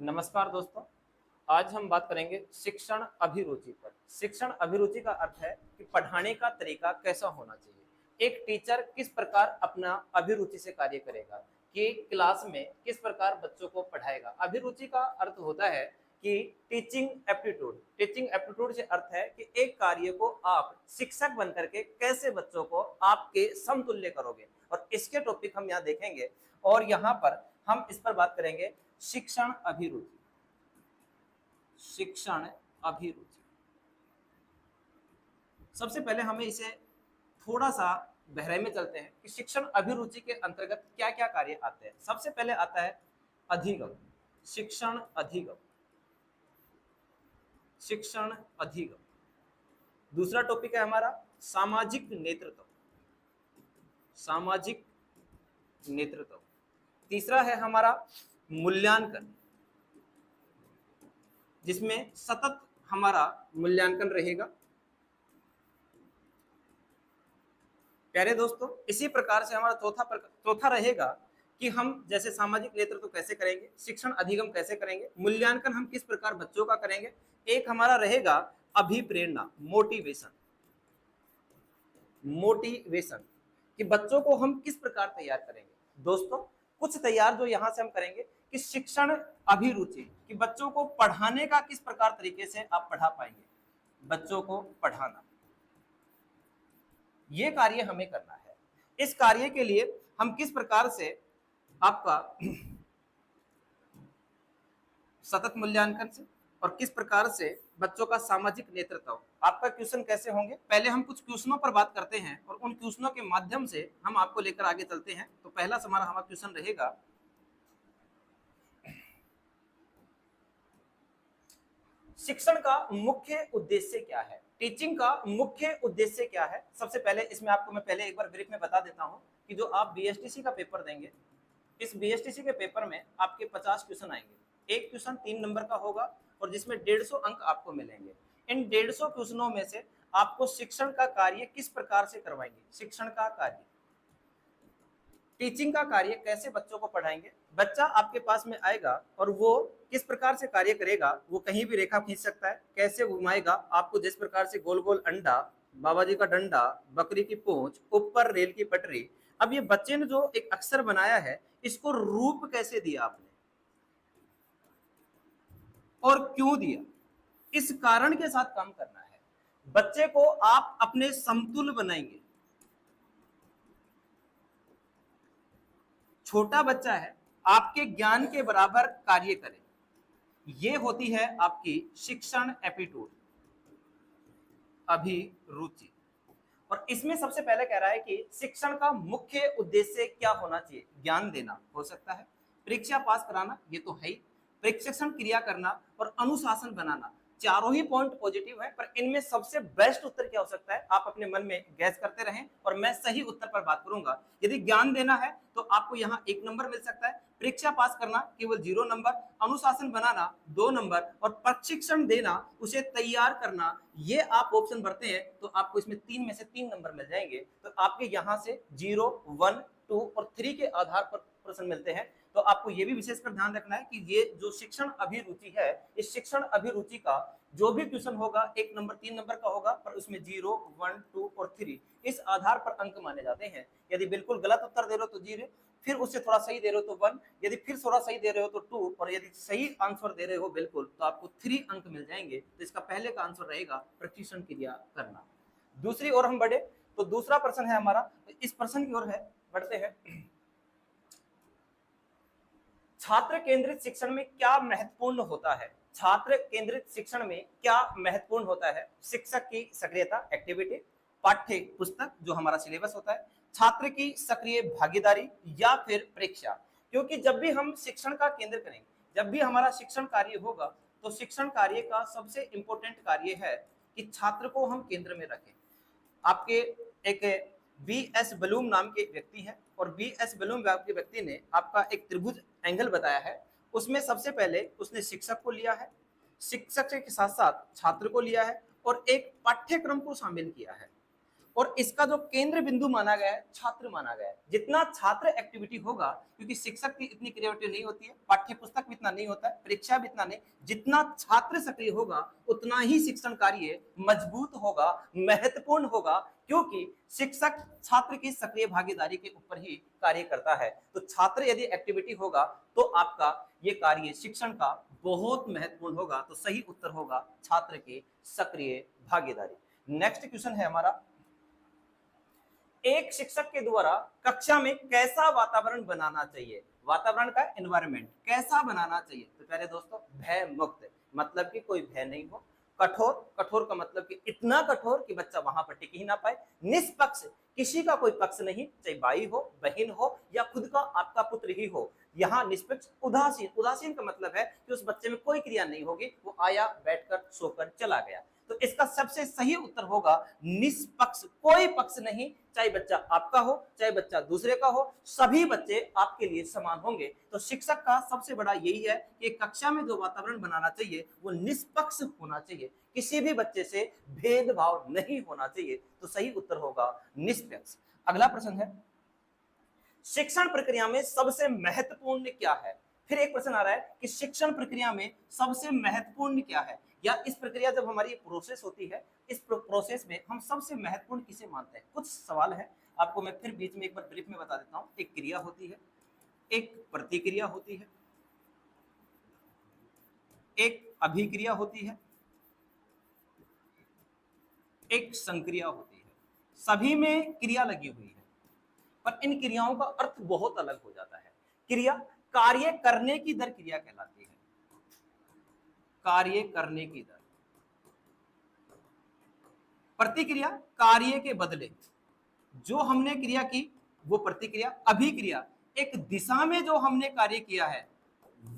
नमस्कार दोस्तों। आज हम बात करेंगे शिक्षण अभिरुचि पर। शिक्षण अभिरुचि का अर्थ है कि पढ़ाने का तरीका कैसा होना चाहिए। एक टीचर किस प्रकार अपना अभिरुचि से कार्य करेगा, कि क्लास में किस प्रकार बच्चों को पढ़ाएगा। अभिरुचि का अर्थ होता है कि टीचिंग एप्टीट्यूड। टीचिंग एप्टीट्यूड से अर्थ है कि एक कार्य को आप शिक्षक बन करके कैसे बच्चों को आपके समतुल्य करोगे, और इसके टॉपिक हम यहाँ देखेंगे। और यहाँ पर हम इस पर बात करेंगे शिक्षण अभिरुचि। शिक्षण अभिरुचि, सबसे पहले हमें इसे थोड़ा सा गहराई में चलते हैं कि शिक्षण अभिरुचि के अंतर्गत क्या क्या कार्य आते हैं। सबसे पहले आता है अधिगम। शिक्षण अधिगम, शिक्षण अधिगम। दूसरा टॉपिक है हमारा सामाजिक नेतृत्व। सामाजिक नेतृत्व। तीसरा है हमारा मूल्यांकन, जिसमें सतत हमारा मूल्यांकन रहेगा। प्यारे दोस्तों, इसी प्रकार से हमारा चौथा रहेगा कि हम जैसे सामाजिक नेतृत्व कैसे करेंगे, शिक्षण अधिगम कैसे करेंगे, मूल्यांकन हम किस प्रकार बच्चों का करेंगे। एक हमारा रहेगा अभिप्रेरणा, मोटिवेशन। मोटिवेशन कि बच्चों को हम किस प्रकार तैयार करेंगे। दोस्तों, कुछ तैयार जो यहां से हम करेंगे कि शिक्षण अभिरुचि, कि बच्चों को पढ़ाने का किस प्रकार तरीके से आप पढ़ा पाएंगे। बच्चों को पढ़ाना, ये कार्य हमें करना है। इस कार्य के लिए हम किस प्रकार से आपका सतत मूल्यांकन से और किस प्रकार से बच्चों का सामाजिक नेतृत्व, आपका क्वेश्चन कैसे होंगे। पहले हम कुछ क्वेश्चनों पर बात करते हैं और उन क्वेश्चनों के माध्यम से हम आपको लेकर आगे चलते हैं। तो पहला हमारा क्वेश्चन रहेगा, शिक्षण का मुख्य उद्देश्य क्या है। टीचिंग का मुख्य उद्देश्य क्या है। सबसे पहले इसमें आपको मैं पहले एक बार ब्रीफ में बता देता हूं कि जो आप बीएसटीसी का पेपर देंगे, इस बीएसटीसी के पेपर में आपके 50 क्वेश्चन आएंगे। एक क्वेश्चन 3 नंबर का होगा और जिसमें 150 अंक आपको मिलेंगे। इन 150 क्वेश्चनों में से आपको शिक्षण का कार्य किस प्रकार से करवाएंगे, शिक्षण का कार्य, टीचिंग का कार्य कैसे बच्चों को पढ़ाएंगे। बच्चा आपके पास में आएगा और वो किस प्रकार से कार्य करेगा, वो कहीं भी रेखा खींच सकता है, कैसे घुमाएगा आपको, जिस प्रकार से गोल गोल अंडा, बाबा जी का डंडा, बकरी की पूंछ, ऊपर रेल की पटरी। अब ये बच्चे ने जो एक अक्षर बनाया है, इसको रूप कैसे दिया आपने और क्यों दिया, इस कारण के साथ काम करना है। बच्चे को आप अपने समतुल्य बनाएंगे। छोटा बच्चा है, आपके ज्ञान के बराबर कार्य करे, ये होती है आपकी शिक्षण एप्टीट्यूड, अभिरुचि। और इसमें सबसे पहले कह रहा है कि शिक्षण का मुख्य उद्देश्य क्या होना चाहिए। ज्ञान देना हो सकता है, परीक्षा पास कराना, ये तो है ही, प्रशिक्षण क्रिया करना और अनुशासन बनाना। चारों ही पॉइंट पॉजिटिव है, पर इनमें सबसे बेस्ट उत्तर क्या हो सकता है, आप अपने मन में गैस करते रहें और मैं सही उत्तर पर बात करूंगा। यदि ज्ञान देना है तो आपको यहाँ 1 नंबर मिल सकता है, परीक्षा पास करना केवल 0 नंबर, अनुशासन बनाना 2 नंबर और प्रशिक्षण देना, उसे तैयार करना, ये आप ऑप्शन भरते हैं तो आपको इसमें 3 में से 3 नंबर मिल जाएंगे। तो आपके यहाँ से 0, 1, 2 और 3 के आधार पर प्रश्न मिलते हैं। तो आपको ये भी विशेषकर ध्यान रखना है कि ये जो शिक्षण अभिरुचि है, इस शिक्षण अभिरुचि का जो भी क्वेश्चन होगा 1 नंबर 3 नंबर का होगा, पर उसमें 0, 1, 2 और 3 इस आधार पर अंक माने जाते हैं। यदि बिल्कुल गलत उत्तर दे रहे हो तो 0, फिर उससे थोड़ा सही दे रहे हो तो 1, यदि फिर थोड़ा सही दे रहे हो तो 2 और यदि सही आंसर दे रहे हो बिल्कुल तो आपको 3 अंक मिल जाएंगे। तो इसका पहले का आंसर रहेगा प्रशिक्षण क्रिया करना। दूसरी ओर हम बढ़े तो दूसरा प्रश्न है हमारा, इस प्रश्न की ओर है, बढ़ते हैं। छात्र केंद्रित शिक्षण में क्या महत्वपूर्ण होता है। छात्र केंद्रित शिक्षण में क्या महत्वपूर्ण होता है। शिक्षक की सक्रियता, एक्टिविटी, पाठ्य पुस्तक जो हमारा सिलेबस होता है, छात्र की सक्रिय भागीदारी या फिर परीक्षा। क्योंकि जब भी हम शिक्षण का केंद्र करेंगे, जब भी हमारा शिक्षण कार्य होगा, तो शिक्षण कार्य का सबसे इंपॉर्टेंट कार्य है कि छात्र को हम केंद्र में रखें। आपके एक V.S. बलूम नाम के व्यक्ति है और V.S. बलूम के व्यक्ति ने आपका एक त्रिभुज एंगल बताया है। उसमें सबसे पहले उसने शिक्षक को लिया है, शिक्षक के साथ साथ छात्र को लिया है और एक पाठ्यक्रम को शामिल किया है। और इसका जो केंद्र बिंदु माना गया है छात्र माना गया है। जितना छात्र एक्टिविटी होगा, क्योंकि शिक्षक की इतनी क्रिएटिविटी नहीं होती है, पाठ्य पुस्तक भी इतना नहीं होता है, परीक्षा भी इतना नहीं, जितना छात्र सक्रिय होगा उतना ही शिक्षण कार्य मजबूत होगा, महत्वपूर्ण होगा, क्योंकि शिक्षक छात्र की सक्रिय भागीदारी के ऊपर ही कार्य करता है। तो छात्र यदि एक्टिविटी होगा तो आपका ये कार्य शिक्षण का बहुत महत्वपूर्ण होगा। तो सही उत्तर होगा छात्र की सक्रिय भागीदारी। नेक्स्ट क्वेश्चन है हमारा, एक शिक्षक के द्वारा कक्षा में कैसा वातावरण बनाना चाहिए? वातावरण का एनवायरनमेंट कैसा बनाना चाहिए? तो पहले दोस्तों भय मुक्त, मतलब कि कोई भय नहीं हो। कठोर, कठोर का मतलब कि इतना कठोर कि बच्चा वहां पर टिक ही ना पाए। निष्पक्ष, किसी का कोई पक्ष नहीं, चाहे भाई हो, बहन हो या खुद का आपका पुत्र ही हो। यहाँ निष्पक्ष। उदासीन, उदासीन का मतलब है कि उस बच्चे में कोई क्रिया नहीं होगी, वो आया, बैठकर, सोकर चला गया। तो इसका सबसे सही उत्तर होगा निष्पक्ष, कोई पक्ष नहीं, चाहे बच्चा आपका हो चाहे बच्चा दूसरे का हो, सभी बच्चे आपके लिए समान होंगे। तो शिक्षक का सबसे बड़ा यही है कि कक्षा में जो वातावरण बनाना चाहिए वो निष्पक्ष होना चाहिए, किसी भी बच्चे से भेदभाव नहीं होना चाहिए। तो सही उत्तर होगा निष्पक्ष। अगला प्रश्न है, शिक्षण प्रक्रिया में सबसे महत्वपूर्ण क्या है? फिर एक प्रश्न आ रहा है कि शिक्षण प्रक्रिया में सबसे महत्वपूर्ण क्या है, या इस प्रक्रिया जब हमारी प्रोसेस होती है, इस प्रोसेस में हम सबसे महत्वपूर्ण किसे मानते हैं? कुछ सवाल है, आपको मैं फिर बीच में एक बार ब्रीफ में बता देता हूं। एक क्रिया होती है, एक प्रतिक्रिया होती है, एक अभिक्रिया होती है, एक संक्रिया होती है। सभी में क्रिया लगी हुई है, पर इन क्रियाओं का अर्थ बहुत अलग हो जाता है। क्रिया, कार्य करने की दर क्रिया कहलाती है, कार्य करने की दर। प्रतिक्रिया, कार्य के बदले जो हमने क्रिया की वो प्रतिक्रिया। अभिक्रिया, एक दिशा में जो हमने कार्य किया है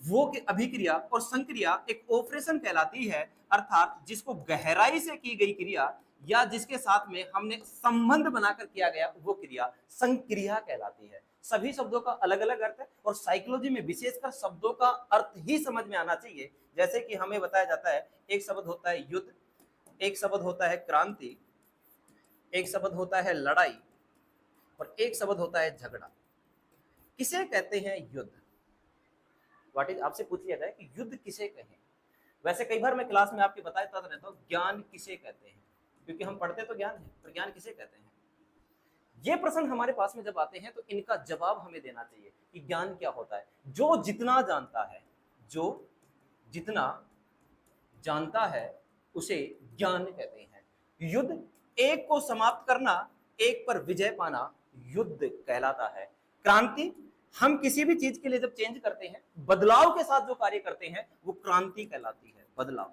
वो अभिक्रिया। और संक्रिया एक ऑपरेशन कहलाती है, अर्थात जिसको गहराई से की गई क्रिया या जिसके साथ में हमने संबंध बनाकर किया गया वो क्रिया संक्रिया कहलाती है। सभी शब्दों का अलग अलग अर्थ है, और साइकोलॉजी में विशेषकर शब्दों का अर्थ ही समझ में आना चाहिए। जैसे कि हमें बताया जाता है, एक शब्द होता है युद्ध, एक शब्द होता है क्रांति, एक शब्द होता है लड़ाई, और एक शब्द होता है झगड़ा। किसे कहते हैं युद्ध? व्हाट इज, आपसे पूछ लिया जाए कि युद्ध किसे कहें। वैसे कई बार मैं क्लास में आपके बताता रहता हूँ ज्ञान किसे कहते हैं, क्योंकि हम पढ़ते तो ज्ञान है, पर ज्ञान किसे कहते हैं? ये प्रश्न हमारे पास में जब आते हैं तो इनका जवाब हमें देना चाहिए कि ज्ञान क्या होता है। जो जितना जानता है, जो जितना जानता है उसे ज्ञान कहते हैं। युद्ध, एक को समाप्त करना, एक पर विजय पाना युद्ध कहलाता है। क्रांति, हम किसी भी चीज के लिए जब चेंज करते हैं, बदलाव के साथ जो कार्य करते हैं वो क्रांति कहलाती है, बदलाव।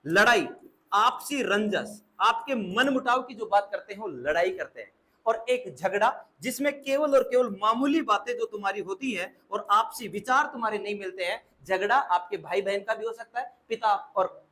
लड़ाई, आपसी रंजस, आपके मन मुटाव की जो बात करते हैं वो लड़ाई करते हैं। और एक झगड़ा, जिसमें केवल और केवल मामूली बातें जो तुम्हारी होती है और आपसी विचार तुम्हारे नहीं मिलते हैं। झगड़ा आपके भाई बहन का भी हो सकता है, पिता और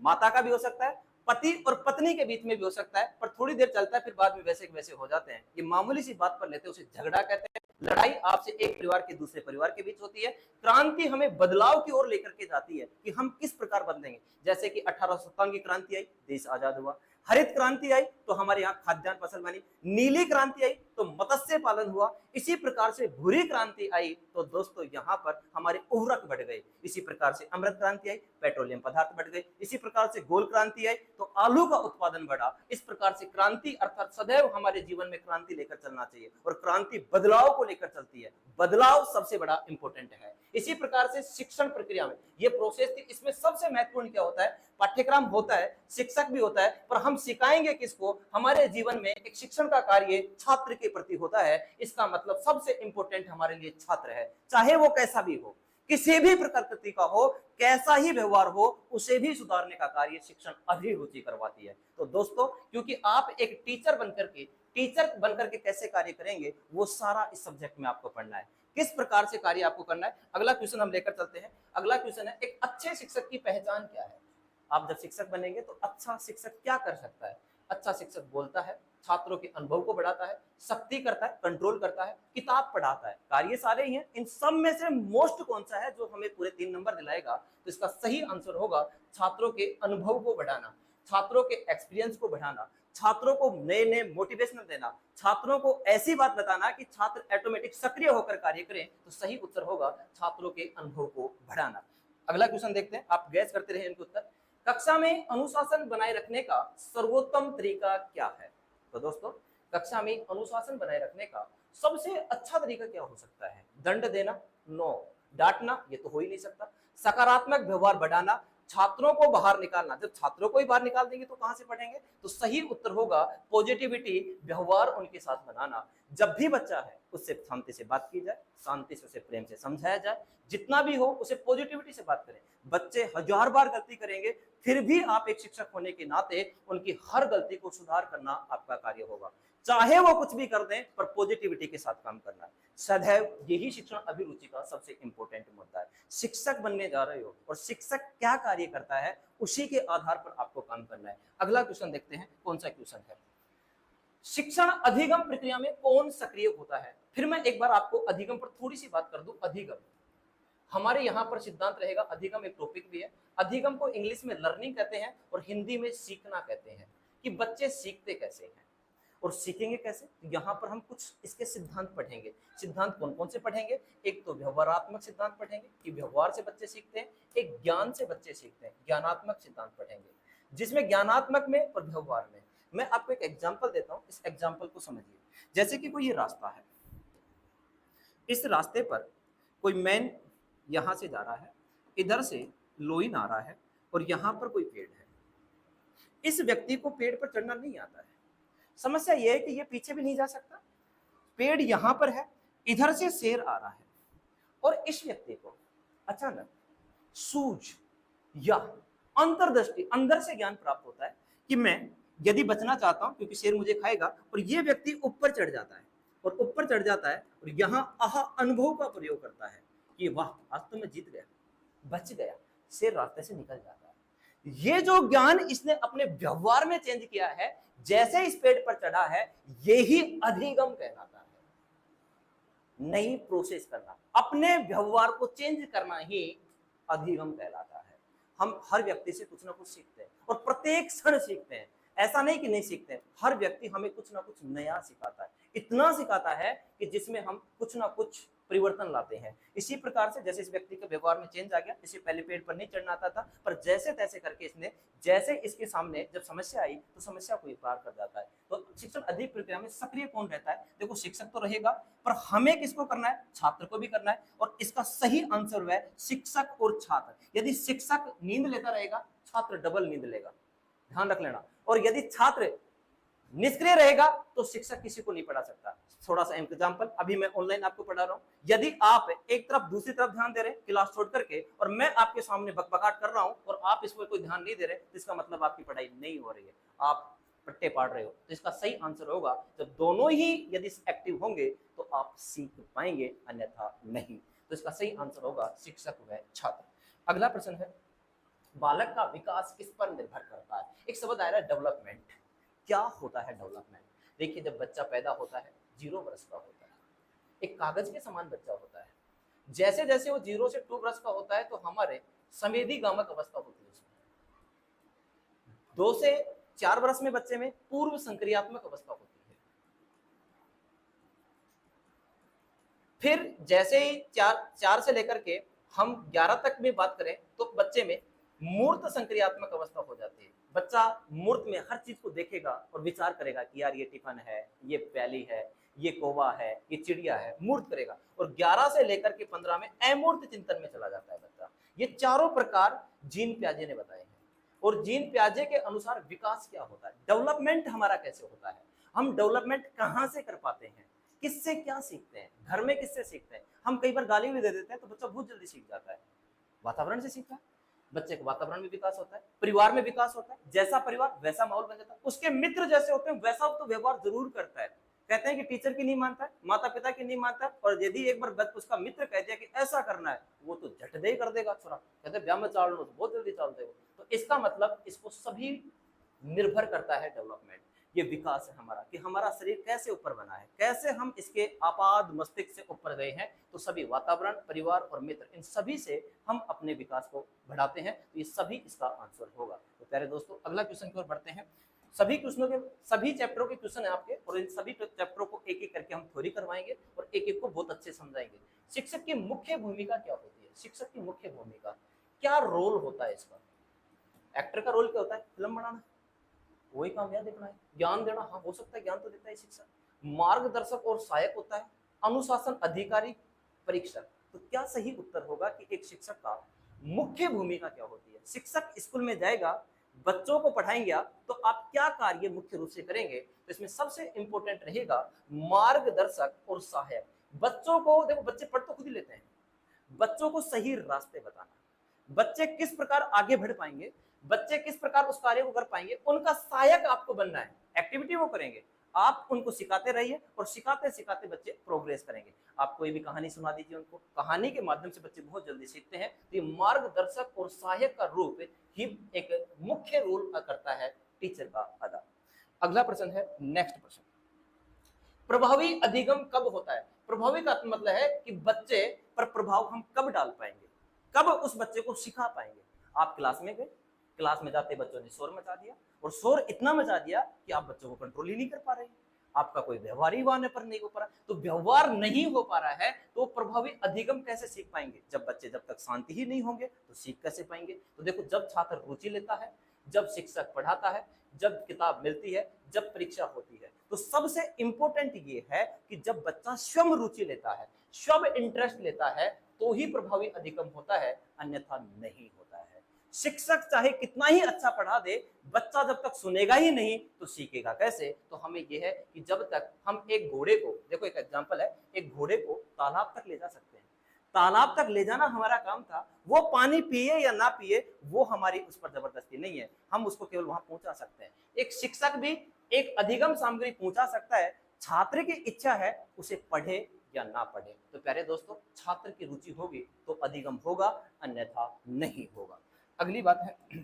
माता का भी हो सकता है, पति और पत्नी के बीच में भी हो सकता है, पर थोड़ी देर चलता है फिर बाद में वैसे वैसे हो जाते हैं। ये मामूली सी बात पर लेते हैं, उसे झगड़ा कहते हैं। लड़ाई आपसे एक परिवार के दूसरे परिवार के बीच होती है। क्रांति हमें बदलाव की ओर लेकर के जाती है कि हम किस प्रकार बदलेंगे। जैसे कि 1857 की क्रांति आई, देश आजाद हुआ। हरित क्रांति आई तो हमारे यहाँ खाद्यान्न फसल बनी। नीली क्रांति आई तो मत्स्य पालन हुआ। इसी प्रकार से भूरी क्रांति आई तो दोस्तों यहाँ पर हमारे उर्वरक बढ़ गए। इसी प्रकार से अमृत क्रांति आई, पेट्रोलियम पदार्थ बढ़ गए। इसी प्रकार से गोल क्रांति आई तो आलू का उत्पादन बढ़ा। इस प्रकार से क्रांति अर्थात सदैव हमारे जीवन में क्रांति लेकर चलना चाहिए, और क्रांति बदलाव को लेकर चलती है। बदलाव सबसे बड़ा इंपॉर्टेंट है। इसी प्रकार से शिक्षण प्रक्रिया में ये प्रोसेस थी, इसमें सबसे महत्वपूर्ण क्या होता है? पाठ्यक्रम होता है, शिक्षक भी होता है, पर हम सिखाएंगे किसको? हमारे जीवन में एक शिक्षण का कार्य छात्र के प्रति होता है। इसका मतलब सबसे इंपॉर्टेंट हमारे लिए छात्र है, चाहे वो कैसा भी हो, किसी भी प्रकृति का हो, कैसा ही व्यवहार हो, उसे भी सुधारने का कार्य शिक्षण अभिरुचि करवाती है। तो दोस्तों, क्योंकि आप एक टीचर बनकर के कैसे कार्य करेंगे वो सारा इस सब्जेक्ट में आपको पढ़ना है। किस प्रकार से कार्य आपको करना है, अगला क्वेश्चन हम लेकर चलते हैं। अगला क्वेश्चन है, एक अच्छे शिक्षक की पहचान क्या है? आप जब शिक्षक बनेंगे तो अच्छा शिक्षक क्या कर सकता है? अच्छा शिक्षक बोलता है, छात्रों के अनुभव को बढ़ाता है, सख्ती करता है, कंट्रोल करता है, किताब पढ़ाता है। कार्य सारे ही हैं, इन सब में से मोस्ट कौन सा है जो हमें पूरे 3 नंबर दिलाएगा? तो इसका सही आंसर होगा छात्रों के अनुभव को बढ़ाना, छात्रों के एक्सपीरियंस को बढ़ाना, छात्रों को नए नए मोटिवेशनल देना, छात्रों को ऐसी बात बताना कि छात्र ऑटोमेटिक सक्रिय होकर कार्य करें, तो सही उत्तर होगा छात्रों के अनुभव को बढ़ाना। अगला क्वेश्चन देखते हैं, आप गैस करते रहे इनके उत्तर। कक्षा में अनुशासन बनाए रखने का सर्वोत्तम तरीका क्या है? तो दोस्तों, कक्षा में अनुशासन बनाए रखने का सबसे अच्छा तरीका क्या हो सकता है? दंड देना? नो। डांटना? ये तो हो ही नहीं सकता। सकारात्मक व्यवहार बढ़ाना, छात्रों को बाहर निकालना। जब छात्रों को ही बाहर निकाल देंगे तो कहां से पढ़ेंगे? तो सही उत्तर होगा पॉजिटिविटी, व्यवहार उनके साथ बनाना। जब भी बच्चा है उससे शांति से बात की जाए, शांति से उसे प्रेम से समझाया जाए, जितना भी हो उसे पॉजिटिविटी से बात करें। बच्चे हजार बार गलती करेंगे, फिर भी आप एक शिक्षक होने के नाते उनकी हर गलती को सुधार करना आपका कार्य होगा। चाहे वो कुछ भी कर दें, पर पॉजिटिविटी के साथ काम करना है। सदैव यही शिक्षण अभिरुचि का सबसे इंपॉर्टेंट मुद्दा है। शिक्षक बनने जा रहे हो और शिक्षक क्या कार्य करता है, उसी के आधार पर आपको काम करना है। अगला क्वेश्चन देखते हैं, कौन सा क्वेश्चन है? शिक्षण अधिगम प्रक्रिया में कौन सक्रिय होता है? फिर मैं एक बार आपको अधिगम पर थोड़ी सी बात कर दूं। अधिगम हमारे यहाँ पर सिद्धांत रहेगा, अधिगम एक टॉपिक भी है। अधिगम को इंग्लिश में लर्निंग कहते हैं और हिंदी में सीखना कहते हैं, कि बच्चे सीखते कैसे हैं और सीखेंगे कैसे। यहाँ पर हम कुछ इसके सिद्धांत पढ़ेंगे। सिद्धांत कौन कौन से पढ़ेंगे? एक तो व्यवहारात्मक सिद्धांत पढ़ेंगे कि व्यवहार से बच्चे सीखते हैं, एक ज्ञान से बच्चे सीखते हैं, ज्ञानात्मक सिद्धांत पढ़ेंगे, जिसमें ज्ञानात्मक में और व्यवहार में। मैं आपको एक एग्जाम्पल देता हूँ, इस एग्जाम्पल को समझिए। जैसे कि कोई ये रास्ता है, इस रास्ते पर कोई मैन यहां से जा रहा है, इधर से लोइन आ रहा है और यहां पर कोई पेड़ है। इस व्यक्ति को पेड़ पर चढ़ना नहीं आता है। समस्या यह है कि ये पीछे भी नहीं जा सकता, पेड़ यहां पर है, इधर से शेर आ रहा है, और इस व्यक्ति को अचानक सूझ या अंतर्दृष्टि, अंदर से ज्ञान प्राप्त होता है कि मैं यदि बचना चाहता हूं क्योंकि शेर मुझे खाएगा, और ये व्यक्ति ऊपर चढ़ जाता है और ऊपर चढ़ जाता है और यहां आह अनुभव का प्रयोग करता है कि वाह, आज तो मैं जीत गया, बच गया, शेर रास्ते से निकल जाता है। ये जो ज्ञान इसने अपने व्यवहार में चेंज किया है, जैसे इस पेड़ पर चढ़ा है, यही अधिगम कहलाता है। नई प्रोसेस करना, अपने व्यवहार को चेंज करना ही अधिगम कहलाता है। हम हर व्यक्ति से कुछ ना कुछ सीखते हैं और प्रत्येक क्षण सीखते हैं। ऐसा नहीं कि नहीं सीखते हैं, हर व्यक्ति हमें कुछ ना कुछ नया सिखाता है, इतना सिखाता है कि जिसमें हम कुछ ना कुछ परिवर्तन लाते हैं। इसी प्रकार से जैसे इस व्यक्ति के व्यवहार में चेंज आ गया, इसे पहले पेड़ पर नहीं चढ़ना आता था, पर जैसे तैसे करके इसने, जैसे इसके सामने जब समस्या आई तो समस्या को पार कर जाता है। तो शिक्षण अधिक प्रक्रिया में सक्रिय कौन रहता है? देखो, शिक्षक तो रहेगा, पर हमें किसको करना है? छात्र को भी करना है। और इसका सही आंसर है शिक्षक और छात्र। यदि शिक्षक नींद लेता रहेगा, छात्र डबल नींद लेगा, ध्यान रख लेना। और यदि छात्र निष्क्रिय रहेगा तो शिक्षक किसी को नहीं पढ़ा सकता। थोड़ा सा एग्जांपल, अभी मैं ऑनलाइन आपको पढ़ा रहा हूं, यदि आप एक तरफ दूसरी तरफ ध्यान दे रहे हैं क्लास छोड़ करके, और मैं आपके सामने बकबकाट कर रहा हूं और आप इस पर कोई ध्यान नहीं दे रहे, तो इसका मतलब आपकी पढ़ाई नहीं हो रही है, आप पट्टे पाड़ रहे हो। तो इसका सही आंसर होगा, जब दोनों ही यदि एक्टिव होंगे तो आप सीख पाएंगे, अन्यथा नहीं। तो इसका सही आंसर होगा शिक्षक व छात्र। अगला प्रश्न है, बालक का विकास किस पर निर्भर करता है? एक शब्द आ रहा है डेवलपमेंट। क्या होता है डेवलपमेंट? देखिए, जब बच्चा पैदा होता है 0 वर्ष का होता है, एक कागज के समान बच्चा होता है। जैसे जैसे वो 0 से 2 वर्ष का होता है तो हमारे संवेदी गामक अवस्था होती है उसमें। 2 से 4 वर्ष में बच्चे में पूर्व संक्रियात्मक अवस्था होती है। फिर जैसे ही 4 से लेकर के हम 11 तक में बात करें तो बच्चे में मूर्त संक्रियात्मक अवस्था हो जाती है। बच्चा मूर्त में हर चीज को देखेगा और विचार करेगा कि यार ये टिफिन है, ये प्याली है, ये कौवा है, ये चिड़िया है, मूर्त करेगा। और 11 से लेकर के 15 में अमूर्त चिंतन में चला जाता है बच्चा। ये चारों प्रकार जीन प्याजे ने बताए हैं। और जीन प्याजे के अनुसार विकास क्या होता है, डेवलपमेंट हमारा कैसे होता है, हम डेवलपमेंट कहां से कर पाते हैं, किससे क्या सीखते हैं, घर में किससे सीखते हैं। हम कई बार गाली भी दे देते हैं तो बच्चा बहुत जल्दी सीख जाता है। वातावरण से सीखता है, बच्चे का वातावरण में विकास होता है, परिवार में विकास होता है, जैसा परिवार वैसा माहौल बन जाता है। उसके मित्र जैसे होते हैं वैसा तो व्यवहार जरूर करता है। कहते हैं कि टीचर की नहीं मानता है, माता पिता की नहीं मानता है, और यदि एक बार उसका मित्र कह दिया कि ऐसा करना है, वो तो झट दे ही कर देगा। छोरा कहते हैं ब्याह में चाल लो तो बहुत जल्दी चाल देगा। तो इसका मतलब इसको सभी निर्भर करता है डेवलपमेंट, ये विकास है हमारा, कि हमारा शरीर कैसे ऊपर बना है, कैसे हम इसके आपाद मस्तिष्क से ऊपर गए हैं। तो सभी वातावरण, परिवार और मित्र, इन सभी से हम अपने विकास को बढ़ाते हैं। तो ये सभी इसका आंसर होगा। तो प्यारे दोस्तों, अगला क्वेश्चन की ओर बढ़ते हैं। सभी क्वेश्चनों के सभी चैप्टरों के क्वेश्चन है आपके, और इन सभी चैप्टरों को एक एक करके हम थ्योरी करवाएंगे और एक एक को बहुत अच्छे समझाएंगे। शिक्षक की मुख्य भूमिका क्या होती है, शिक्षक की मुख्य भूमिका क्या रोल होता है इसका। एक्टर का रोल क्या होता है, फिल्म बनाना, वही काम याद देखना है, ज्ञान देना, हाँ हो सकता है ज्ञान तो देता है शिक्षक, मार्गदर्शक और सहायक होता है, अनुशासन अधिकारी, परीक्षक। तो क्या सही उत्तर होगा कि एक शिक्षक का मुख्य भूमिका क्या होती है। शिक्षक स्कूल में जाएगा, बच्चों को पढ़ाएंगे आप, तो आप क्या कार्य मुख्य रूप से करेंगे, तो इसमें सबसे इंपॉर्टेंट रहेगा मार्गदर्शक और सहायक। बच्चों को देखो, बच्चे पढ़ तो खुद ही लेते हैं, बच्चों को सही रास्ते बताना, बच्चे किस प्रकार आगे बढ़ पाएंगे, बच्चे किस प्रकार उस कार्य को कर पाएंगे, उनका सहायक आपको बनना है। एक्टिविटी वो करेंगे, आप उनको सिखाते रहिए और सिखाते सिखाते बच्चे प्रोग्रेस करेंगे। आप कोई भी कहानी सुना दीजिए उनको, कहानी के माध्यम से बच्चे बहुत जल्दी सीखते हैं। तो ये मार्गदर्शक और सहायक का रूप ही एक मुख्य रोल करता है टीचर का अदा। अगला प्रश्न है, नेक्स्ट प्रश्न, प्रभावी अधिगम कब होता है। प्रभावी का मतलब है कि बच्चे पर प्रभाव हम कब डाल पाएंगे, कब उस बच्चे को सिखा पाएंगे। आप क्लास में गए, क्लास में जाते बच्चों ने शोर मचा दिया, और शोर इतना मचा दिया कि आप बच्चों को कंट्रोल ही नहीं कर पा रहे हैं, आपका कोई व्यवहार ही वहां पर नहीं हो पा रहा। तो व्यवहार नहीं हो पा रहा है तो प्रभावी अधिगम कैसे सीख पाएंगे। जब बच्चे जब तक शांति ही नहीं होंगे तो सीख कैसे पाएंगे। तो देखो, जब छात्र रुचि लेता है, जब शिक्षक पढ़ाता है, जब किताब मिलती है, जब परीक्षा होती है, तो सबसे इंपॉर्टेंट ये है कि जब बच्चा स्वयं रुचि लेता है, स्वयं इंटरेस्ट लेता है, तो ही प्रभावी अधिगम होता है, अन्यथा नहीं होता है। शिक्षक चाहे कितना ही अच्छा पढ़ा दे, बच्चा जब तक सुनेगा ही नहीं तो सीखेगा कैसे। तो हमें यह है कि जब तक हम एक घोड़े को, देखो एक एग्जांपल है, एक घोड़े को तालाब तक ले जा सकते हैं, तालाब तक ले जाना हमारा काम था, वो पानी पिए या ना पिए वो हमारी उस पर जबरदस्ती नहीं है, हम उसको केवल वहां पहुंचा सकते हैं। एक शिक्षक भी एक अधिगम सामग्री पहुंचा सकता है, छात्र की इच्छा है उसे पढ़े या ना पढ़े। तो प्यारे दोस्तों, छात्र की रुचि होगी तो अधिगम होगा, अन्यथा नहीं होगा। अगली बात है,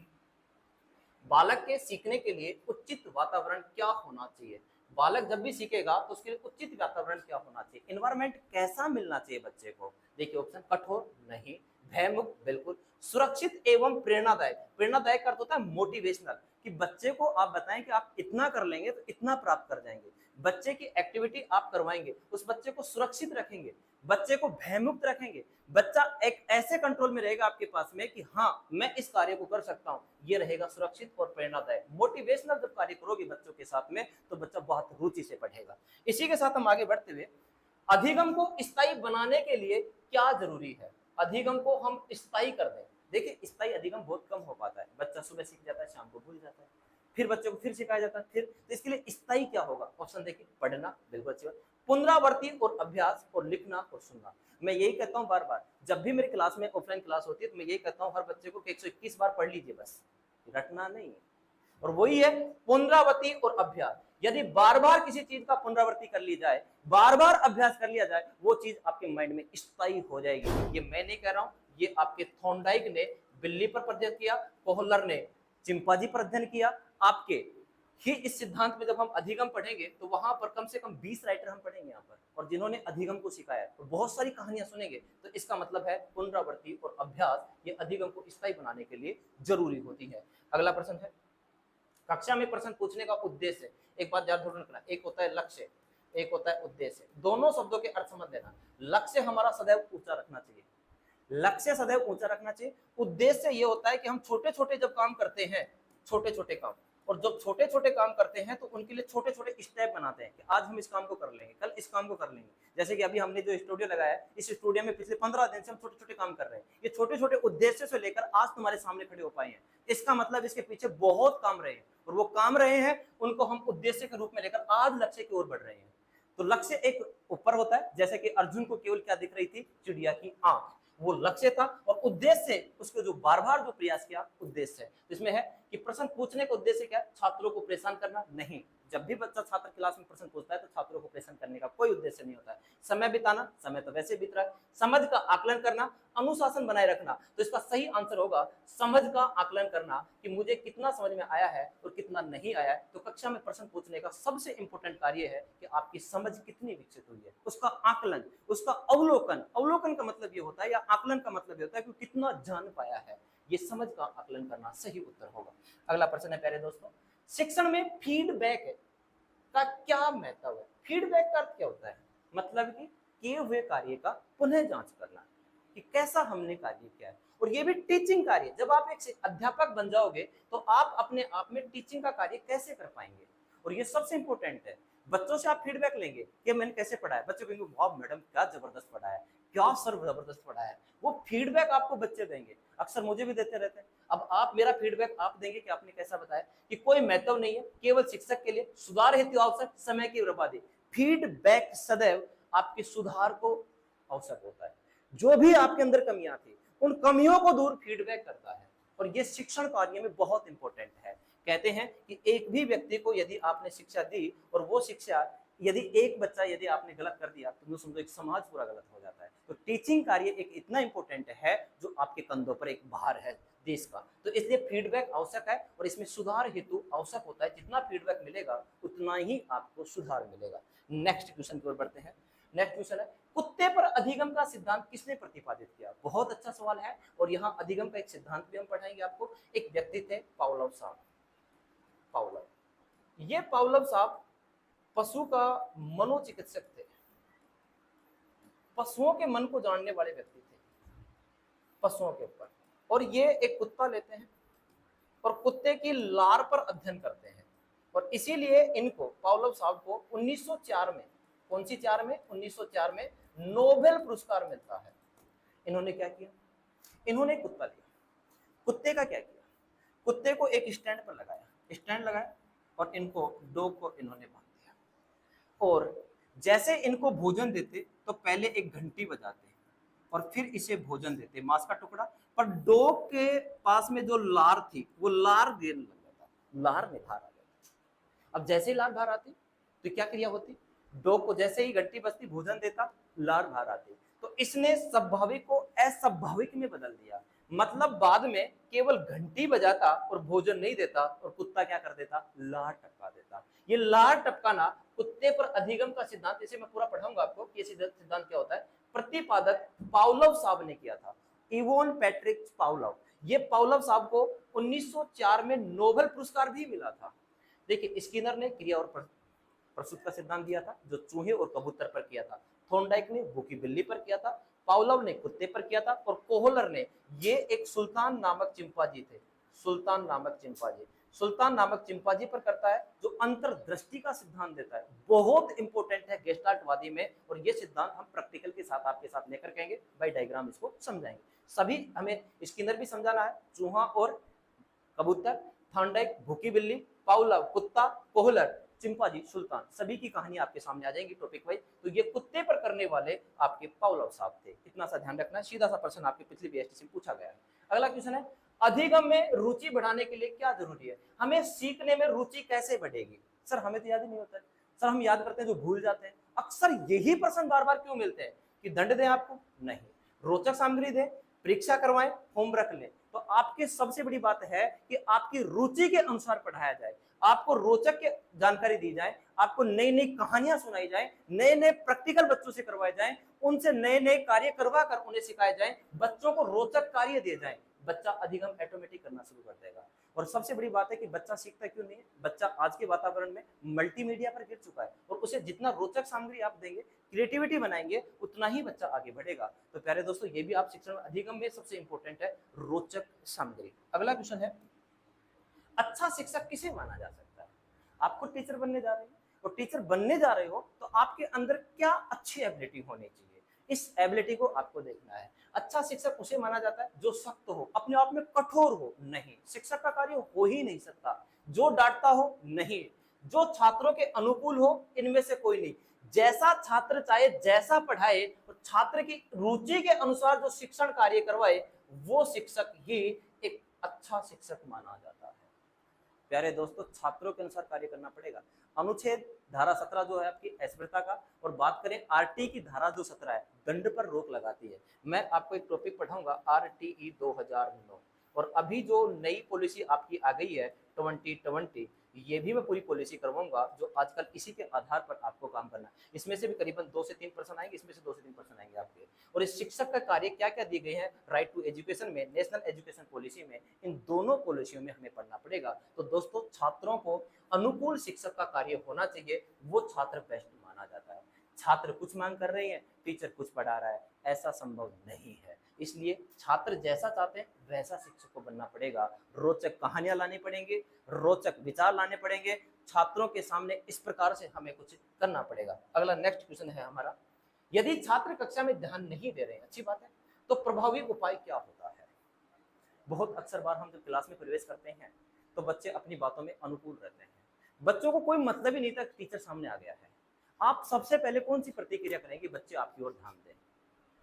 बालक के सीखने के लिए उचित वातावरण क्या होना चाहिए। बालक जब भी सीखेगा तो उसके लिए उचित वातावरण क्या होना चाहिए, एनवायरमेंट कैसा मिलना चाहिए बच्चे को। देखिए ऑप्शन, कठोर नहीं, भयमुक्त बिल्कुल, सुरक्षित एवं प्रेरणादायक। प्रेरणादायक का अर्थ होता है मोटिवेशनल, कि बच्चे को आप बताएं कि आप इतना कर लेंगे तो इतना प्राप्त कर जाएंगे। बच्चे की एक्टिविटी आप करवाएंगे, उस बच्चे को सुरक्षित रखेंगे, बच्चे को भयमुक्त रखेंगे, बच्चा एक ऐसे कंट्रोल में रहेगा आपके पास में कि हाँ मैं इस कार्य को कर सकता हूँ, ये रहेगा सुरक्षित और प्रेरणादायक। मोटिवेशनल जब कार्य करोगे बच्चों के साथ में तो बच्चा बहुत रुचि से पढ़ेगा। इसी के साथ हम आगे बढ़ते हुए, अधिगम को स्थायी बनाने के लिए क्या जरूरी है। अधिगम को हम स्थायी कर दें। देखिए स्थायी अधिगम बहुत कम हो पाता है, बच्चा सुबह सीख जाता है, शाम को भूल जाता है, फिर बच्चे को फिर सिखाया जाता है, फिर। तो इसके लिए स्थायी क्या होगा, ऑप्शन देखिए, पढ़ना, बिल्कुल अच्छी बात, पुनरावृत्ति और अभ्यास और लिखना और सुनना। मैं यही कहता हूँ बार बार, जब भी मेरी क्लास में ऑफलाइन क्लास होती है तो मैं यही कहता हूँ हर बच्चे को 121 बार पढ़ लीजिए, बस रटना नहीं है। और वही है पुनरावृत्ति और अभ्यास। यदि बार बार किसी चीज का पुनरावृत्ति कर ली जाए, बार बार अभ्यास कर लिया जाए, वो चीज आपके माइंड में स्थायी हो जाएगी। ये मैं नहीं कह रहा हूं, ये आपके थॉर्नडाइक ने बिल्ली पर अध्ययन किया, कोहलर ने चिंपांजी पर अध्ययन किया। आपके ही इस सिद्धांत में जब हम अधिगम पढ़ेंगे तो वहां पर कम से कम 20 राइटर हम पढ़ेंगे यहाँ पर, और जिन्होंने अधिगम को सिखाया है, और बहुत सारी कहानियां सुनेंगे। तो इसका मतलब है पुनरावृत्ति और अभ्यास ये अधिगम को स्थायी बनाने के लिए जरूरी होती है। अगला प्रश्न है, कक्षा में प्रश्न पूछने का उद्देश्य। एक बात याद रखना, एक होता है लक्ष्य, एक होता है उद्देश्य। दोनों शब्दों के अर्थ समझ लेना। लक्ष्य हमारा सदैव ऊंचा रखना चाहिए, लक्ष्य सदैव ऊंचा रखना चाहिए। उद्देश्य ये होता है कि हम छोटे छोटे जब काम करते हैं, छोटे छोटे काम, और जब छोटे छोटे काम करते हैं तो उनके लिए छोटे छोटे स्टेप बनाते हैं कि आज हम इस काम को कर लेंगे, कल इस काम को कर लेंगे। जैसे कि अभी हमने जो स्टूडियो लगाया है, इस स्टूडियो में पिछले 15 दिन से हम छोटे छोटे काम कर रहे हैं। ये छोटे छोटे उद्देश्य से लेकर आज तुम्हारे सामने खड़े हो पाए हैं। इसका मतलब इसके पीछे बहुत काम रहे हैं, और वो काम रहे हैं उनको हम उद्देश्य के रूप में लेकर आज लक्ष्य की ओर बढ़ रहे हैं। तो लक्ष्य एक ऊपर होता है, जैसे कि अर्जुन को केवल क्या दिख रही थी, चिड़िया की आंख, वो लक्ष्य था। और उद्देश्य उसको जो बार बार जो प्रयास किया, उद्देश्य है। तो इसमें है कि प्रश्न पूछने का उद्देश्य क्या है, छात्रों को परेशान करना नहीं। जब भी बच्चा छात्र क्लास में प्रश्न पूछता है तो छात्रों को परेशान करने का कोई उद्देश्य नहीं होता है। समय बिताना, समय तो वैसे बीत रहा है। समझ का आकलन करना, अनुशासन बनाए रखना। तो इसका सही आंसर होगा समझ का आकलन करना, कि मुझे कितना समझ में आया है और कितना नहीं आया है। तो कक्षा में प्रश्न पूछने का सबसे इंपॉर्टेंट कार्य है कि आपकी समझ कितनी विकसित हुई है, उसका आकलन, उसका अवलोकन। अवलोकन का मतलब ये होता है, या आकलन का मतलब ये होता है कि कितना जान पाया है। ये समझ का आकलन करना सही उत्तर होगा। अगला प्रश्न है प्यारे दोस्तों, शिक्षण में फीडबैक का क्या महत्व है? फीडबैक का अर्थ क्या होता है? मतलब कि किए हुए कार्य का पुनः जांच करना कि कैसा हमने कार्य किया है। और ये भी टीचिंग कार्य, जब आप एक अध्यापक बन जाओगे तो आप अपने आप में टीचिंग का कार्य कैसे कर पाएंगे। और ये सबसे इंपॉर्टेंट है। बच्चों से आप फीडबैक लेंगे कि मैंने कैसे पढ़ाया, बच्चे कहेंगे वाह मैडम क्या जबरदस्त पढ़ाया, क्या सर जबरदस्त पढ़ाया है। वो फीडबैक आपको बच्चे देंगे, अक्सर मुझे भी देते रहते हैं। अब आप मेरा फीडबैक आप देंगे कि आपने कैसा बताया, कि कोई महत्व नहीं है, केवल शिक्षक के लिए सुधार हेतु आवश्यक समय की बर्बादी। फीडबैक सदैव आपके सुधार को आवश्यक होता है। जो भी आपके अंदर कमियां थी उन कमियों को दूर फीडबैक करता है। और ये शिक्षण कार्य में बहुत इंपॉर्टेंट है। कहते हैं कि एक भी व्यक्ति को यदि आपने शिक्षा दी और वो शिक्षा यदि एक बच्चा यदि आपने गलत कर दिया तो समझो एक समाज पूरा गलत हो जाता है। तो टीचिंग कार्य एक इतना इंपॉर्टेंट है जो आपके कंधों पर एक भार है देश का। तो इसलिए फीडबैक आवश्यक है और इसमें सुधार हेतु आवश्यक होता है। जितना फीडबैक मिलेगा उतना ही आपको सुधार मिलेगा। नेक्स्ट क्वेश्चन की ओर बढ़ते हैं। नेक्स्ट क्वेश्चन है, कुत्ते पर अधिगम का सिद्धांत किसने प्रतिपादित किया? बहुत अच्छा सवाल है। और यहाँ अधिगम का एक सिद्धांत भी हम पढ़ाएंगे आपको। एक व्यक्ति थे पावलोव साहब। पावलोव, ये पावलोव साहब पशु का मनोचिकित्सक थे। पशुओं के मन को जानने वाले व्यक्ति थे पशुओं के ऊपर। और ये एक कुत्ता लेते हैं और कुत्ते की लार पर अध्ययन करते हैं। और इसीलिए इनको पावलोव साहब को 1904 में, कौन सी 4 में, 1904 में नोबेल पुरस्कार मिलता है। इन्होंने क्या किया? इन्होंने कुत्ता लिया। कुत्ते का क्या किया? कुत्ते को एक स्टैंड पर लगाया, स्टैंड लगाया और इनको डॉग को इन्होंने बांध दिया। और जैसे इनको भोजन देते तो पहले एक घंटी बजाते और फिर इसे भोजन देते, मांस का टुकड़ा। पर डॉग के पास में जो लार थी वो लार देने लग जाता, लार में बाहर आ जाता। अब जैसे ही लार बाहर आती तो क्या क्रिया होती? डॉग को जैसे ही घंटी बजती भोजन देता, लार बाहर आती। तो इसने स्वाभाविक को अस्वाभाविक में बदल दिया। मतलब बाद में केवल घंटी बजाता और भोजन नहीं देता और कुत्ता क्या कर देता? लार टपका देता। ये लार टपकाना कुत्ते पर अधिगम का सिद्धांत, इसे मैं पूरा पढ़ाऊंगा आपको कि ये सिद्धांत क्या होता है। प्रतिपादक पावलोव साहब ने किया था, इवोन पैट्रिक पावलोव। ये पावलोव साहब को 1904 में नोबेल पुरस्कार भी मिला था। देखिए, स्किनर ने क्रिया और प्रसूत का सिद्धांत दिया था जो चूहे और कबूतर पर किया था। थॉर्नडाइक ने भूखी बिल्ली पर किया था। पावलोव ने कुत्ते पर किया था। और कोहलर ने, ये एक सुल्तान नामक चिंपांजी थे, सुल्तान नामक चिंपांजी, सुल्तान नामक चिंपांजी पर करता है जो अंतर्दृष्टि का सिद्धांत देता है। बहुत इंपॉर्टेंट है गेस्टाल्टवादी में। और ये सिद्धांत हम प्रैक्टिकल के साथ आपके साथ लेकर कहेंगे, बाय डायग्राम इसको समझाएंगे। सभी हमें स्किनर भी समझाना है, चूहा और कबूतर, थॉर्नडाइक भूखी बिल्ली, पावलोव कुत्ता, कोहलर चिंपांजी, सुल्तान, सभी की कहानी आपके सामने आ जाएगी टॉपिक वाइज। तो ये कुत्ते पर करने वाले आपके पावलोव साहब थे। इतना सा ध्यान रखना। सीधा सा प्रश्न आपके पिछली बीएसटी में पूछा गया है। अगला क्वेश्चन है, अधिगम में रुचि बढ़ाने के लिए क्या जरूरी है? हमें सीखने में रुचि कैसे बढ़ेगी? सर हमें तो याद ही नहीं होता है। सर हम याद करते हैं जो भूल जाते हैं। अक्सर यही प्रश्न बार बार क्यों मिलते हैं कि दंड दें आपको? नहीं, रोचक सामग्री दें, परीक्षा करवाएं, होमवर्क लें। तो आपकी सबसे बड़ी बात है कि आपकी रुचि के अनुसार पढ़ाया जाए, आपको रोचक के जानकारी दी जाए, आपको नई नई कहानियां सुनाई जाए, नए नए प्रैक्टिकल बच्चों से करवाए जाए, उनसे नए नए कार्य करवा कर उन्हें सिखाए जाए, बच्चों को रोचक कार्य दिए जाए। बच्चा अधिगम ऑटोमेटिक करना शुरू कर देगा। और सबसे बड़ी बात है कि बच्चा सीखता क्यों नहीं है? बच्चा आज के वातावरण में मल्टीमीडिया पर गिर चुका है और उसे जितना रोचक सामग्री आप देंगे, क्रिएटिविटी बनाएंगे, उतना ही बच्चा आगे बढ़ेगा। तो प्यारे दोस्तों, ये भी आप शिक्षण अधिगम में सबसे इंपॉर्टेंट है, रोचक सामग्री। अगला क्वेश्चन है, अच्छा शिक्षक किसे माना जा सकता है? आप खुद टीचर बनने जा रहे हैं और टीचर बनने जा रहे हो तो आपके अंदर क्या अच्छी एबिलिटी होनी चाहिए, इस एबिलिटी को आपको देखना है। अच्छा शिक्षक उसे माना जाता है जो सख्त हो, अपने आप में कठोर हो नहीं, शिक्षक का कार्य हो ही नहीं सकता। जो डांटता हो नहीं, जो छात्रों के अनुकूल हो, इनमें से कोई नहीं। जैसा छात्र चाहे, जैसा पढ़ाए, और छात्र की रुचि के अनुसार जो शिक्षण कार्य करवाए, वो शिक्षक ही एक अच्छा शिक्षक माना जाता है। प्यारे दोस्तों, छात्रों के अनुसार कार्य करना पड़ेगा। अनुच्छेद धारा 17 जो है आपकी अस्पृश्यता का, और बात करें आरटी की धारा जो 17 है, दंड पर रोक लगाती है। मैं आपको एक टॉपिक पढ़ाऊंगा आरटीई 2009, और अभी जो नई पॉलिसी आपकी आ गई है 2020, ये भी मैं पूरी पॉलिसी करवाऊंगा जो आजकल इसी के आधार पर आपको काम करना है। इसमें से भी करीबन 2 से 3% आएंगे, इसमें से 2 से 3% आएंगे आपके। और इस शिक्षक का कार्य क्या क्या दिए गए हैं राइट टू एजुकेशन में, नेशनल एजुकेशन पॉलिसी में, इन दोनों पॉलिसियों में हमें पढ़ना पड़ेगा। तो दोस्तों छात्रों को अनुकूल शिक्षक का कार्य होना चाहिए, वो छात्र बेस्ट माना जाता है। छात्र कुछ मांग कर रहे हैं, टीचर कुछ पढ़ा रहा है, ऐसा संभव नहीं है। इसलिए छात्र जैसा चाहते हैं वैसा शिक्षक को बनना पड़ेगा। रोचक कहानियां लानी पड़ेंगी, रोचक विचार लाने पड़ेंगे, छात्रों के सामने इस प्रकार से हमें कुछ करना पड़ेगा। अगला नेक्स्ट क्वेश्चन है हमारा, यदि छात्र कक्षा में ध्यान नहीं दे रहे हैं, अच्छी बात है, तो प्रभावी उपाय क्या होता है? बहुत अक्सर बार हम जब क्लास में प्रवेश करते हैं तो बच्चे अपनी बातों में अनुकूल रहते हैं, बच्चों को कोई मतलब ही नहीं था टीचर सामने आ गया है। आप सबसे पहले कौन सी प्रतिक्रिया करेंगे बच्चे आपकी ओर ध्यान दें?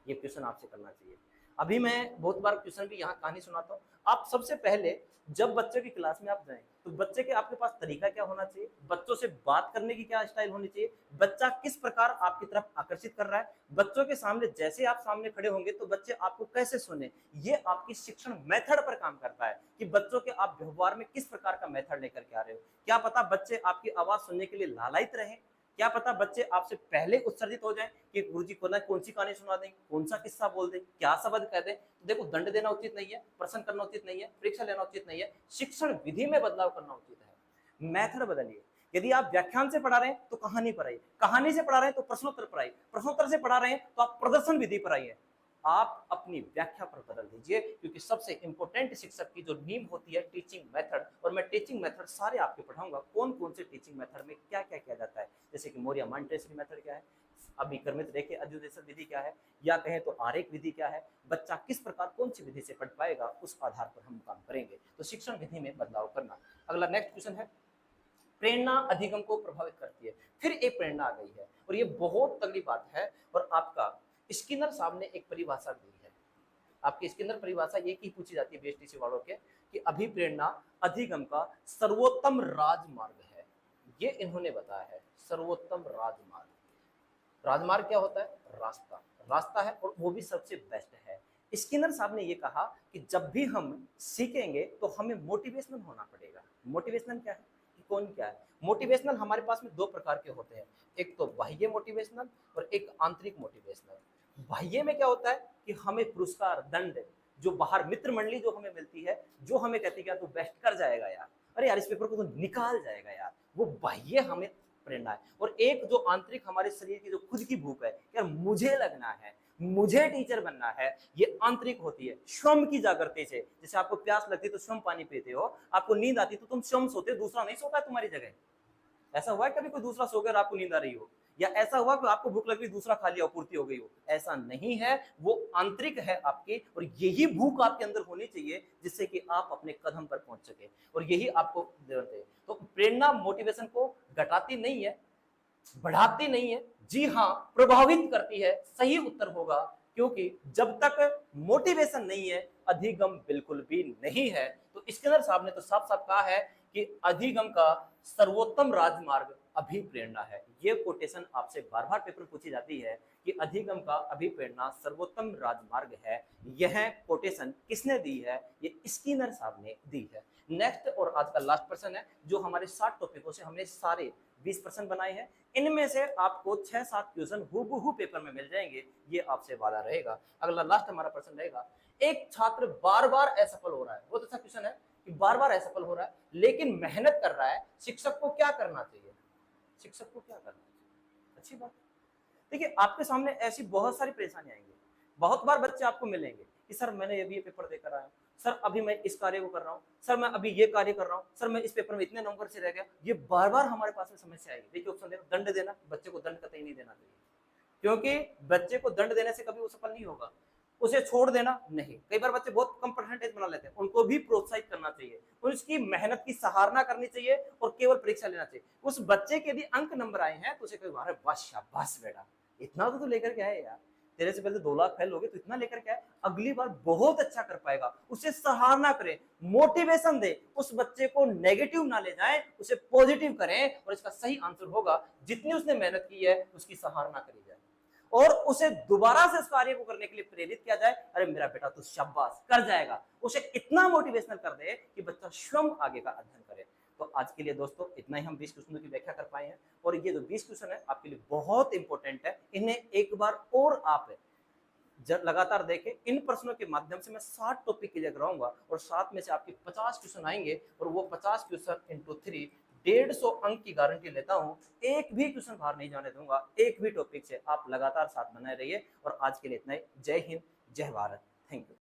ये क्वेश्चन आपसे करना चाहिए। अभी मैं बहुत बार क्वेश्चन भी यहाँ कहानी सुनाता हूँ। आप सबसे पहले जब बच्चे की क्लास में आप जाएं तो बच्चे के आपके पास तरीका क्या होना चाहिए, बच्चों से बात करने की क्या स्टाइल होनी चाहिए, बच्चा किस प्रकार आपकी तरफ आकर्षित कर रहा है, बच्चों के सामने जैसे आप सामने खड़े होंगे तो बच्चे आपको कैसे सुने, ये आपकी शिक्षण मेथड पर काम करता है कि बच्चों के आप व्यवहार में किस प्रकार का मेथड लेकर के आ रहे हो। क्या पता बच्चे आपकी आवाज सुनने के लिए लालायित रहे, क्या पता बच्चे आपसे पहले उत्सर्जित हो जाएं कि गुरुजी को ना कौन सी कहानी सुना दें, कौन सा किस्सा बोल दें, क्या शब्द कह दें। तो देखो दंड देना उचित नहीं है, प्रश्न करना उचित नहीं है, परीक्षा लेना उचित नहीं है, शिक्षण विधि में बदलाव करना उचित है। मेथड बदलिए। यदि आप व्याख्यान से पढ़ा रहे हैं तो कहानी पर आइए, कहानी से पढ़ा रहे हैं तो प्रश्नोत्तर पर आइए, प्रश्नोत्तर से पढ़ा रहे हैं तो आप प्रदर्शन विधि पर आइए। आप अपनी व्याख्या पर बदल दीजिए, क्योंकि सबसे इंपॉर्टेंट शिक्षक की जो नींव होती है टीचिंग मेथड, और मैं टीचिंग मेथड सारे आपको पढ़ाऊंगा कौन कौन से टीचिंग मेथड में क्या क्या किया जाता है। जैसे कि मोरिया मॉन्टेसरी मेथड क्या है, अभिक्रमित रेखे अध्युदेशन विधि क्या है, या कहें तो आरेख विधि क्या है, बच्चा किस प्रकार कौन सी विधि से पढ़ पाएगा, उस आधार पर हम काम करेंगे। तो शिक्षण विधि में बदलाव करना। अगला नेक्स्ट क्वेश्चन है, प्रेरणा अधिगम को प्रभावित करती है। फिर एक प्रेरणा आ गई है और ये बहुत तगड़ी बात है, और आपका स्किनर साहब ने एक परिभाषा दी है। आपकी स्किनर परिभाषा ये की पूछी जाती है बीएसटीसी वालों के कि अभिप्रेरणा अधिगम का सर्वोत्तम राजमार्ग है। ये इन्होंने बताया है, सर्वोत्तम राजमार्ग। राजमार्ग क्या होता है? रास्ता, रास्ता है और वो भी सबसे बेस्ट है। स्किनर साहब ने ये कहा कि जब भी हम सीखेंगे तो हमें मोटिवेशनल होना पड़ेगा। मोटिवेशनल क्या है कि कौन क्या है? मोटिवेशनल हमारे पास में दो प्रकार के होते हैं, एक तो बाह्य मोटिवेशनल और एक आंतरिक मोटिवेशनल। बाह्य में क्या होता है कि हमें पुरस्कार दंड, जो बाहर मित्र मंडली जो हमें मिलती है, जो हमें कहती है कि तू बेस्ट कर जाएगा यार, अरे यार इस पेपर को तो निकाल जाएगा यार, वो बाह्य हमें प्रेरणा है। और एक जो आंतरिक हमारे शरीर की जो खुद की भूख है, यार मुझे लगना है, मुझे टीचर बनना है, ये आंतरिक होती है स्वयं की जागृति से। जैसे आपको प्यास लगती है तो स्वयं पानी पीते हो, आपको नींद आती तो तुम स्वयं सोते हो, दूसरा नहीं सोता है तुम्हारी जगह। ऐसा हुआ है कभी कोई दूसरा सो गया और आपको नींद आ रही हो, या ऐसा हुआ कि आपको भूख लग रही दूसरा खा लिया पूर्ति हो गई हो? ऐसा नहीं है, वो आंतरिक है आपकी, और यही भूख आपके अंदर होनी चाहिए जिससे कि आप अपने कदम पर पहुंच सके, और यही आपको जरूरत है। तो प्रेरणा मोटिवेशन को घटाती नहीं है, बढ़ाती नहीं है, जी हाँ प्रभावित करती है, सही उत्तर होगा। क्योंकि जब तक मोटिवेशन नहीं है अधिगम बिल्कुल भी नहीं है। तो स्किनर साहब ने तो साफ साफ कहा है कि अधिगम का सर्वोत्तम राजमार्ग अभिप्रेरणा है। ये कोटेशन आपसे बार बार पेपर पूछी जाती है कि अधिगम का अभिप्रेरणा सर्वोत्तम राजमार्ग है। यह कोटेशन किसने दी है? ये स्किनर साहब ने दी है। नेक्स्ट और आज का लास्ट प्रश्न है, जो हमारे 60 टॉपिकों से हमने सारे 20 प्रश्न बनाए हैं, इनमें से आपको 6-7 क्वेश्चन हूबहू पेपर में मिल जाएंगे, ये आपसे वादा रहेगा। अगला लास्ट हमारा प्रश्न रहेगा, एक छात्र बार बार असफल हो रहा है, बहुत अच्छा क्वेश्चन है कि बार बार असफल हो रहा है लेकिन मेहनत कर रहा है, शिक्षक को क्या करना चाहिए? शिक्षक को क्या करना चाहिए? अच्छी बात। देखिए आपके सामने ऐसी बहुत सारी परेशानी आएंगी, बहुत बार बच्चे आपको मिलेंगे कि सर मैंने अभी ये पेपर देकर आया, सर अभी मैं इस कार्य को कर रहा हूँ, सर मैं अभी ये कार्य कर रहा हूँ, सर मैं इस पेपर में इतने नंबर से रह गया। ये बार बार हमारे पास में समस्या आएगी। देखिए ऑप्शन देना, दंड देना, बच्चे को दंड कतई नहीं देना चाहिए, क्योंकि बच्चे को दंड देने से कभी वो सफल नहीं होगा। उसे छोड़ देना नहीं, कई बार बच्चे बहुत कम परसेंटेज बना लेते हैं, उनको भी प्रोत्साहित करना चाहिए, उसकी मेहनत की सराहना करनी चाहिए और केवल परीक्षा लेना चाहिए। उस बच्चे के यदि अंक नंबर आए हैं तो उसे कई बार बस शाबाश बेटा, इतना तो लेकर के आए यार, तेरे से पहले 2 लाख फेल हो गए तो इतना लेकर के आए, अगली बार बहुत अच्छा कर पाएगा। उसे सराहना करें, मोटिवेशन दे, उस बच्चे को नेगेटिव ना ले जाए, उसे पॉजिटिव करें, और इसका सही आंसर होगा जितनी उसने मेहनत की है उसकी सराहना करी जाए और उसे दोबारा से इस कार्य को करने के लिए प्रेरित किया जाए। अरे मेरा बेटा तू शाबाश कर जाएगा, उसे इतना मोटिवेशनल कर दे कि बच्चा स्वयं आगे का अध्ययन करे। तो आज के लिए दोस्तों इतना ही हम 20 क्वेश्चनों की व्याख्या कर पाए हैं, और ये जो 20 क्वेश्चन है आपके लिए बहुत इंपॉर्टेंट है, इन्हें एक बार और आप लगातार देखें। इन प्रश्नों के माध्यम से मैं 60 टॉपिक क्लियर कराऊंगा और 7 में से आपके 50 क्वेश्चन आएंगे और वो 50 क्वेश्चन इंटू 3 150 अंक की गारंटी लेता हूं। एक भी क्वेश्चन बाहर नहीं जाने दूंगा, एक भी टॉपिक से। आप लगातार साथ बनाए रहिए और आज के लिए इतना ही। जय हिंद, जय भारत, थैंक यू।